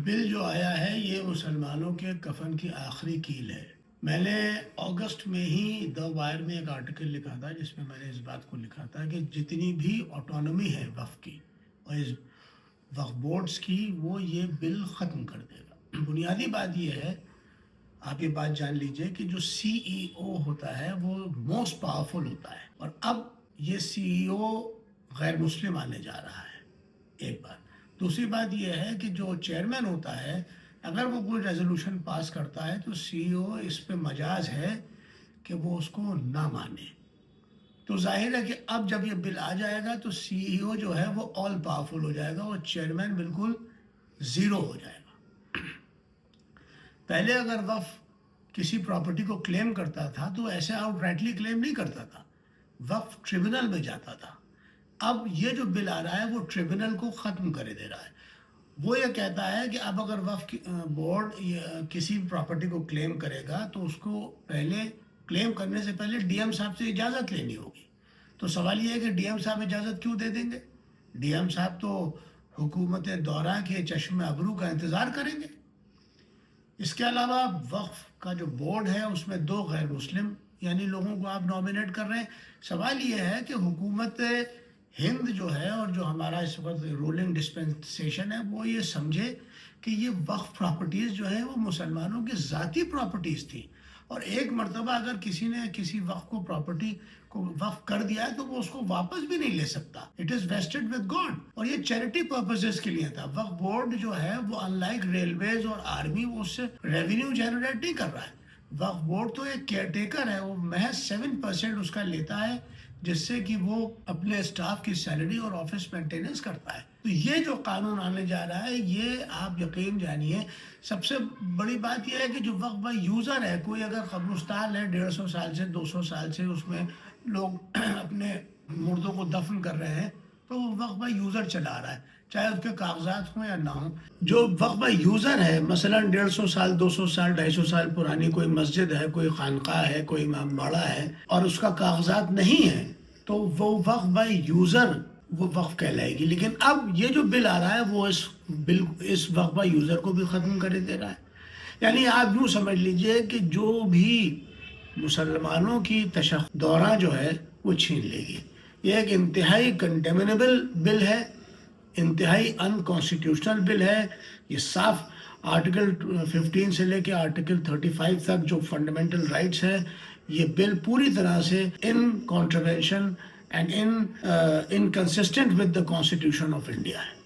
بل جو آیا ہے یہ مسلمانوں کے کفن کی آخری کیل ہے. میں نے اگست میں ہی دا وائر میں ایک آرٹیکل لکھا تھا جس میں نے اس بات کو لکھا تھا کہ جتنی بھی آٹونومی ہے وقف کی اور اس وقف بورڈز کی وہ یہ بل ختم کر دے گا. بنیادی بات یہ ہے، آپ یہ بات جان لیجئے کہ جو سی ای او ہوتا ہے وہ موسٹ پاورفل ہوتا ہے، اور اب یہ سی ای او غیر مسلم آنے جا رہا ہے. ایک بات. دوسری بات یہ ہے کہ جو چیئرمین ہوتا ہے اگر وہ کوئی ریزولوشن پاس کرتا ہے تو سی ای او اس پہ مجاز ہے کہ وہ اس کو نہ مانے. تو ظاہر ہے کہ اب جب یہ بل آ جائے گا تو سی ای او جو ہے وہ آل پاورفل ہو جائے گا اور چیئرمین بالکل زیرو ہو جائے گا. پہلے اگر وقف کسی پراپرٹی کو کلیم کرتا تھا تو ایسے آؤٹ رائٹلی کلیم نہیں کرتا تھا، وقف ٹریبونل میں جاتا تھا. اب یہ جو بل آ رہا ہے وہ ٹریبونل کو ختم کر دے رہا ہے. وہ یہ کہتا ہے کہ اب اگر وقف بورڈ کسی پراپرٹی کو کلیم کرے گا تو اس کو پہلے کلیم کرنے سے پہلے ڈی ایم صاحب سے اجازت لینی ہوگی. تو سوال یہ ہے کہ ڈی ایم صاحب اجازت کیوں دے دیں گے؟ ڈی ایم صاحب تو حکومت دورہ کے چشم ابرو کا انتظار کریں گے. اس کے علاوہ وقف کا جو بورڈ ہے اس میں 2 غیر مسلم یعنی لوگوں کو آپ نامینیٹ کر رہے ہیں. سوال یہ ہے کہ حکومت ہند جو ہے اور جو ہمارا اس وقت رولنگ ڈسپنسیشن ہے وہ یہ سمجھے کہ یہ وقف پراپرٹیز جو ہیں وہ مسلمانوں کی ذاتی پراپرٹیز تھیں، اور ایک مرتبہ اگر کسی نے کسی وقف کو پراپرٹی کو وقف کر دیا ہے تو وہ اس کو واپس بھی نہیں لے سکتا. It is vested with God. اور یہ چیریٹی پرپزز کے لیے تھا. وقف بورڈ جو ہے وہ ان لائک ریلویز اور آرمی وہ اس سے ریونیو جنریٹ نہیں کر رہا ہے. وقف بورڈ تو ایک کیئر ٹیکر ہے، وہ محض 7% اس کا لیتا ہے جس سے کہ وہ اپنے اسٹاف کی سیلری اور آفس مینٹیننس کرتا ہے. تو یہ جو قانون آنے جا رہا ہے یہ آپ یقین جانیے سب سے بڑی بات یہ ہے کہ جو وقف بائی یوزر ہے، کوئی اگر قبرستان ہے 150 سال سے 200 سال سے اس میں لوگ اپنے مردوں کو دفن کر رہے ہیں تو وہ وقف بائی یوزر چلا رہا ہے، چاہے اس کے کاغذات ہوں یا نہ ہوں. جو وقف بائی یوزر ہے مثلا 150 سال 200 سال 250 سال پرانی کوئی مسجد ہے، کوئی خانقاہ ہے، کوئی امام باڑہ ہے اور اس کا کاغذات نہیں ہے تو وہ وقف بائی یوزر وہ وقف کہلائے گی. لیکن اب یہ جو بل آ رہا ہے وہ اس وقف بائی یوزر کو بھی ختم کر دے رہا ہے. یعنی آپ یوں سمجھ لیجئے کہ جو بھی مسلمانوں کی دورہ جو ہے وہ چھین لے گی. یہ ایک انتہائی کنڈیمنیبل بل ہے، انتہائی انکانسٹیٹیوشنل بل ہے. یہ صاف آرٹیکل 15 سے لے کے آرٹیکل 35 تک جو فنڈامنٹل رائٹس ہیں یہ بل پوری طرح سے in contravention and inconsistent with the constitution of India ہے.